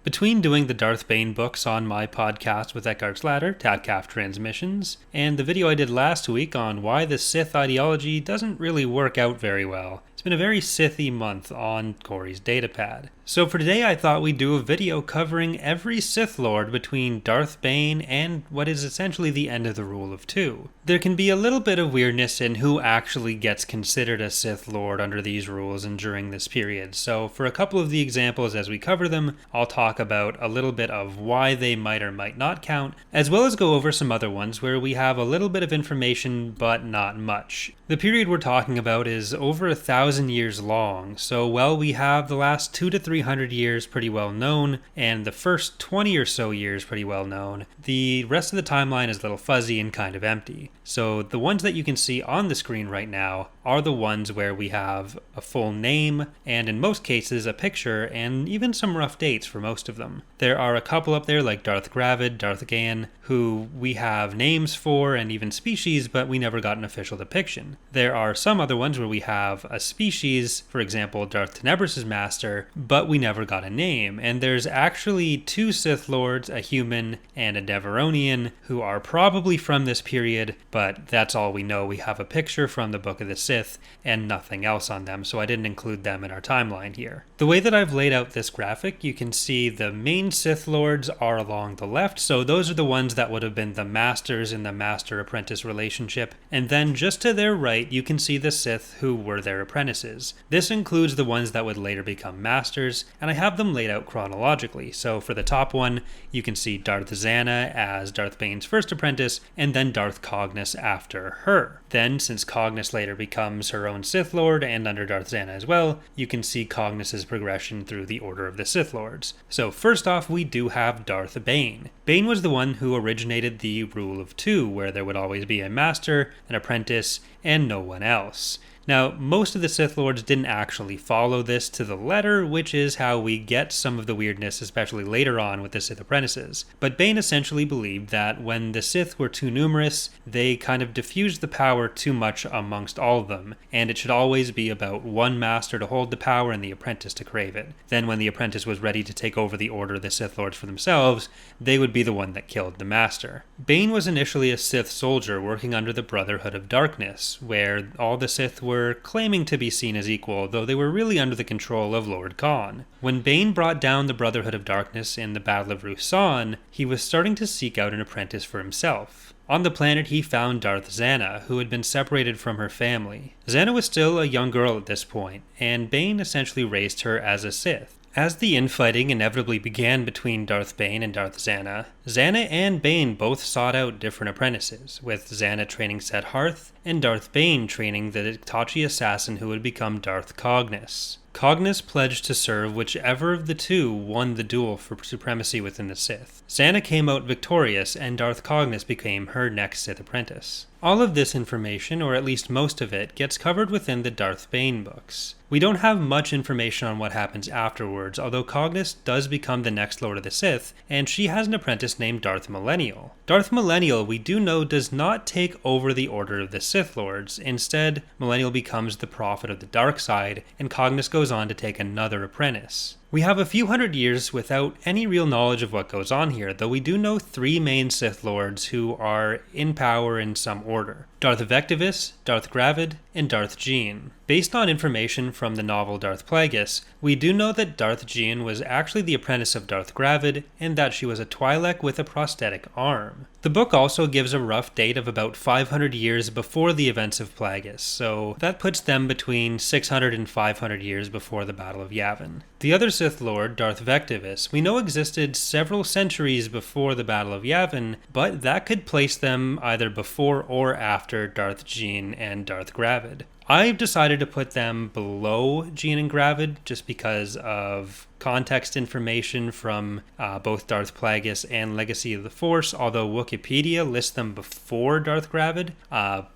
Between doing the Darth Bane books on my podcast with Eckhart's Ladder, Tatcaf Transmissions, and the video I did last week on why the Sith ideology doesn't really work out very well, it's been a very Sith-y month on Corey's datapad. So for today I thought we'd do a video covering every Sith Lord between Darth Bane and what is essentially the end of the Rule of Two. There can be a little bit of weirdness in who actually gets considered a Sith Lord under these rules and during this period, so for a couple of the examples as we cover them, I'll talk about a little bit of why they might or might not count, as well as go over some other ones where we have a little bit of information but not much. The period we're talking about is over 1,000 years long, so while we have the last 200 to 300 years pretty well known, and the first 20 or so years pretty well known, the rest of the timeline is a little fuzzy and kind of empty. So the ones that you can see on the screen right now are the ones where we have a full name, and in most cases a picture, and even some rough dates for most of them. There are a couple up there like Darth Gravid, Darth Gain, who we have names for and even species, but we never got an official depiction. There are some other ones where we have a species, for example Darth Tenebrouse's master, but we never got a name. And there's actually two Sith Lords, a human and a Deveronian, who are probably from this period, but that's all we know. We have a picture from the Book of the Sith and nothing else on them, so I didn't include them in our timeline here. The way that I've laid out this graphic, you can see the main Sith Lords are along the left, so those are the ones that would have been the masters in the master-apprentice relationship, and then just to their right you can see the Sith who were their apprentices. This includes the ones that would later become masters, and I have them laid out chronologically. So for the top one, you can see Darth Zannah as Darth Bane's first apprentice, and then Darth Cognis after her. Then, since Cognis later becomes her own Sith Lord, and under Darth Zannah as well, you can see Cognis's progression through the Order of the Sith Lords. So first off, we do have Darth Bane. Bane was the one who originated the Rule of Two, where there would always be a master, an apprentice, and no one else. Now, most of the Sith Lords didn't actually follow this to the letter, which is how we get some of the weirdness, especially later on with the Sith apprentices. But Bane essentially believed that when the Sith were too numerous, they kind of diffused the power too much amongst all of them, and it should always be about one master to hold the power and the apprentice to crave it. Then when the apprentice was ready to take over the Order of the Sith Lords for themselves, they would be the one that killed the master. Bane was initially a Sith soldier working under the Brotherhood of Darkness, where all the Sith were claiming to be seen as equal, though they were really under the control of Lord Khan. When Bane brought down the Brotherhood of Darkness in the Battle of Ruusan, he was starting to seek out an apprentice for himself. On the planet, he found Darth Zannah, who had been separated from her family. Zannah was still a young girl at this point, and Bane essentially raised her as a Sith. As the infighting inevitably began between Darth Bane and Darth Zannah, Zannah and Bane both sought out different apprentices, with Zannah training Set Hearth and Darth Bane training the Tachi assassin who would become Darth Cognis. Cognis pledged to serve whichever of the two won the duel for supremacy within the Sith. Zannah came out victorious, and Darth Cognis became her next Sith apprentice. All of this information, or at least most of it, gets covered within the Darth Bane books. We don't have much information on what happens afterwards, although Cognis does become the next Lord of the Sith, and she has an apprentice named Darth Millennial. Darth Millennial, we do know, does not take over the Order of the Sith Lords. Instead, Millennial becomes the Prophet of the Dark Side, and Cognis goes on to take another apprentice. We have a few hundred years without any real knowledge of what goes on here, though we do know three main Sith Lords who are in power in some order. Darth Vectivus, Darth Gravid, and Darth Jean. Based on information from the novel Darth Plagueis, we do know that Darth Jean was actually the apprentice of Darth Gravid, and that she was a Twi'lek with a prosthetic arm. The book also gives a rough date of about 500 years before the events of Plagueis, so that puts them between 600 and 500 years before the Battle of Yavin. The other Sith Lord, Darth Vectivus, we know existed several centuries before the Battle of Yavin, but that could place them either before or after Darth Jean and Darth Gravid. I've decided to put them below Jean and Gravid just because of context information from both Darth Plagueis and Legacy of the Force, although Wikipedia lists them before Darth Gravid,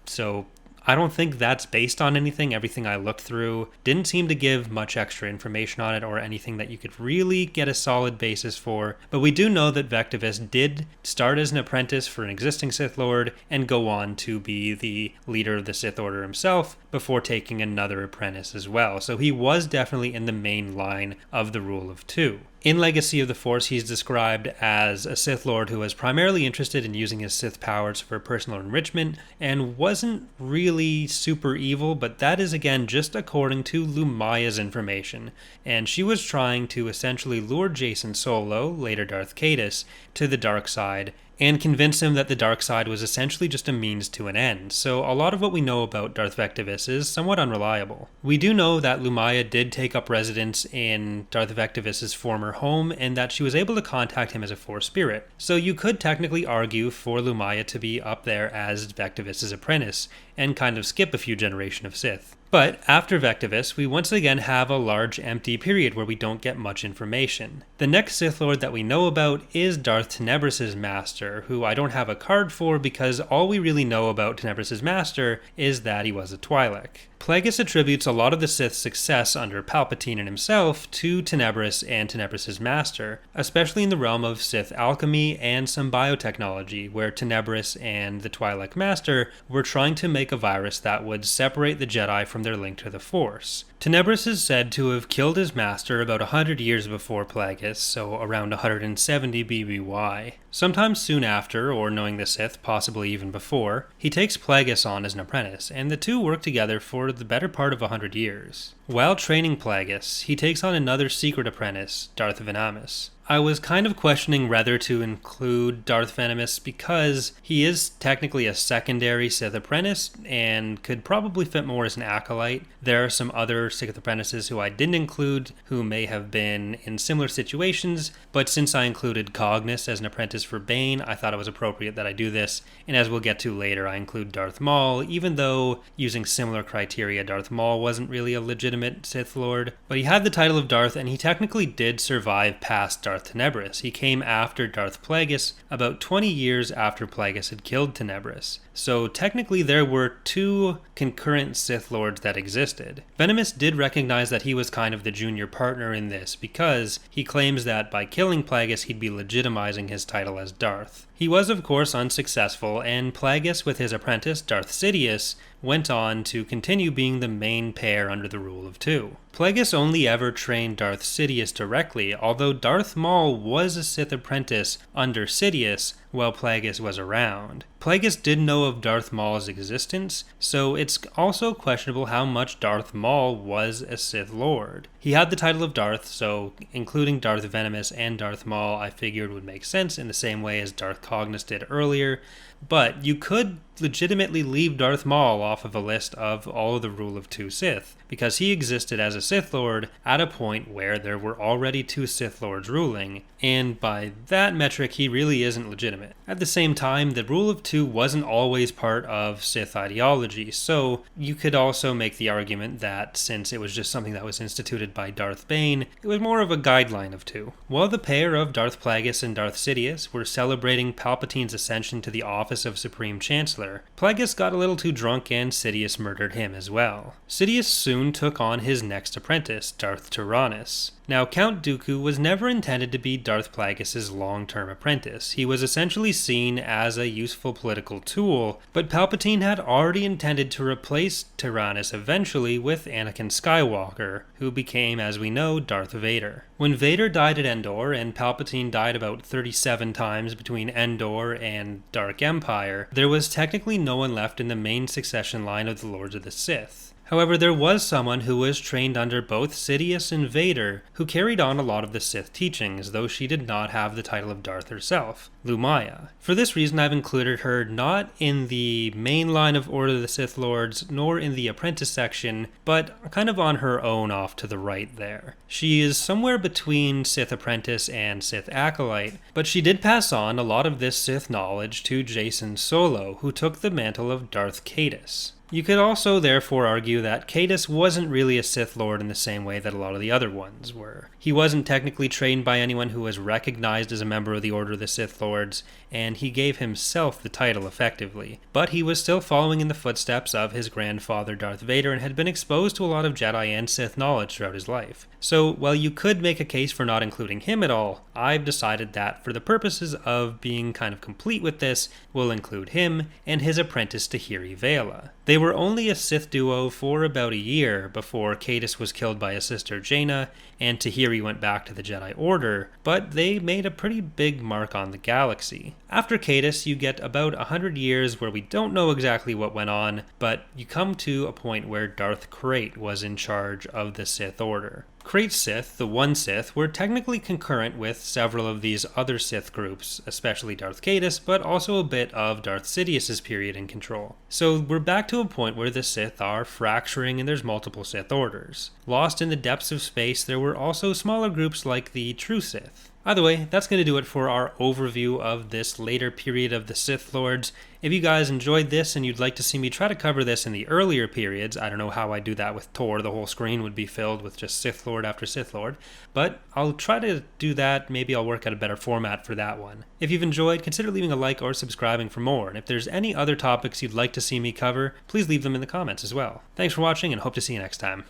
so I don't think that's based on anything. Everything I looked through didn't seem to give much extra information on it or anything that you could really get a solid basis for. But we do know that Vectivus did start as an apprentice for an existing Sith Lord and go on to be the leader of the Sith Order himself before taking another apprentice as well. So he was definitely in the main line of the Rule of Two. In Legacy of the Force, he's described as a Sith Lord who was primarily interested in using his Sith powers for personal enrichment and wasn't really super evil, but that is again just according to Lumaya's information, and she was trying to essentially lure Jacen Solo, later Darth Caedus, to the dark side and convince him that the dark side was essentially just a means to an end, so a lot of what we know about Darth Vectivus is somewhat unreliable. We do know that Lumaya did take up residence in Darth Vectivus's former home, and that she was able to contact him as a Force spirit, so you could technically argue for Lumaya to be up there as Vectivus's apprentice, and kind of skip a few generations of Sith. But after Vectivus, we once again have a large empty period where we don't get much information. The next Sith Lord that we know about is Darth Tenebrouse' master, who I don't have a card for because all we really know about Tenebrouse' master is that he was a Twi'lek. Plagueis attributes a lot of the Sith's success under Palpatine and himself to Tenebrouse and Tenebrouse' master, especially in the realm of Sith alchemy and some biotechnology, where Tenebrouse and the Twi'lek master were trying to make a virus that would separate the Jedi from their link to the Force. Tenebrouse is said to have killed his master about 100 years before Plagueis, so around 170 BBY. Sometime soon after, or knowing the Sith, possibly even before, he takes Plagueis on as an apprentice, and the two work together for the better part of 100 years. While training Plagueis, he takes on another secret apprentice, Darth Venamus. I was kind of questioning whether to include Darth Venamus because he is technically a secondary Sith apprentice and could probably fit more as an acolyte. There are some other Sith apprentices who I didn't include who may have been in similar situations, but since I included Cognus as an apprentice for Bane, I thought it was appropriate that I do this, and as we'll get to later, I include Darth Maul, even though using similar criteria, Darth Maul wasn't really a legitimate Sith Lord. But he had the title of Darth, and he technically did survive past Darth Tenebrouse. He came after Darth Plagueis, about 20 years after Plagueis had killed Tenebrouse. So technically there were two concurrent Sith Lords that existed. Venamus did recognize that he was kind of the junior partner in this because he claims that by killing Plagueis he'd be legitimizing his title as Darth. He was of course unsuccessful, and Plagueis with his apprentice Darth Sidious went on to continue being the main pair under the rule of two. Plagueis only ever trained Darth Sidious directly, although Darth Maul was a Sith apprentice under Sidious while Plagueis was around. Plagueis did know of Darth Maul's existence, so it's also questionable how much Darth Maul was a Sith Lord. He had the title of Darth, so including Darth Venamus and Darth Maul I figured would make sense in the same way as Darth Cognus did earlier, but you could legitimately leave Darth Maul off of a list of all of the Rule of Two Sith, because he existed as a Sith Lord at a point where there were already two Sith Lords ruling, and by that metric he really isn't legitimate. At the same time, the Rule of Two wasn't always part of Sith ideology, so you could also make the argument that since it was just something that was instituted by Darth Bane, it was more of a guideline of two. While the pair of Darth Plagueis and Darth Sidious were celebrating Palpatine's ascension to the office of Supreme Chancellor, Plagueis got a little too drunk and Sidious murdered him as well. Sidious soon took on his next apprentice, Darth Tyrannus. Now, Count Dooku was never intended to be Darth Plagueis' long-term apprentice. He was essentially seen as a useful political tool, but Palpatine had already intended to replace Tyrannus eventually with Anakin Skywalker, who became, as we know, Darth Vader. When Vader died at Endor, and Palpatine died about 37 times between Endor and Dark Empire, there was technically no one left in the main succession line of the Lords of the Sith. However, there was someone who was trained under both Sidious and Vader who carried on a lot of the Sith teachings, though she did not have the title of Darth herself, Lumaya. For this reason, I've included her not in the main line of Order of the Sith Lords, nor in the apprentice section, but kind of on her own off to the right there. She is somewhere between Sith apprentice and Sith acolyte, but she did pass on a lot of this Sith knowledge to Jacen Solo, who took the mantle of Darth Caedus. You could also therefore argue that Caedus wasn't really a Sith Lord in the same way that a lot of the other ones were. He wasn't technically trained by anyone who was recognized as a member of the Order of the Sith Lords, and he gave himself the title effectively. But he was still following in the footsteps of his grandfather Darth Vader and had been exposed to a lot of Jedi and Sith knowledge throughout his life. So while you could make a case for not including him at all, I've decided that for the purposes of being kind of complete with this, we'll include him and his apprentice Tahiri Vela. They They were only a Sith duo for about a year before Caedus was killed by his sister Jaina and Tahiri went back to the Jedi Order, but they made a pretty big mark on the galaxy. After Caedus, you get about 100 years where we don't know exactly what went on, but you come to a point where Darth Krayt was in charge of the Sith Order. Krayt's Sith, the One Sith, were technically concurrent with several of these other Sith groups, especially Darth Caedus, but also a bit of Darth Sidious's period in control. So we're back to a point where the Sith are fracturing and there's multiple Sith orders. Lost in the depths of space, there were also smaller groups like the True Sith. Either way, that's going to do it for our overview of this later period of the Sith Lords. If you guys enjoyed this and you'd like to see me try to cover this in the earlier periods, I don't know how I do that with Tor, the whole screen would be filled with just Sith Lord after Sith Lord, but I'll try to do that. Maybe I'll work out a better format for that one. If you've enjoyed, consider leaving a like or subscribing for more, and if there's any other topics you'd like to see me cover, please leave them in the comments as well. Thanks for watching and hope to see you next time.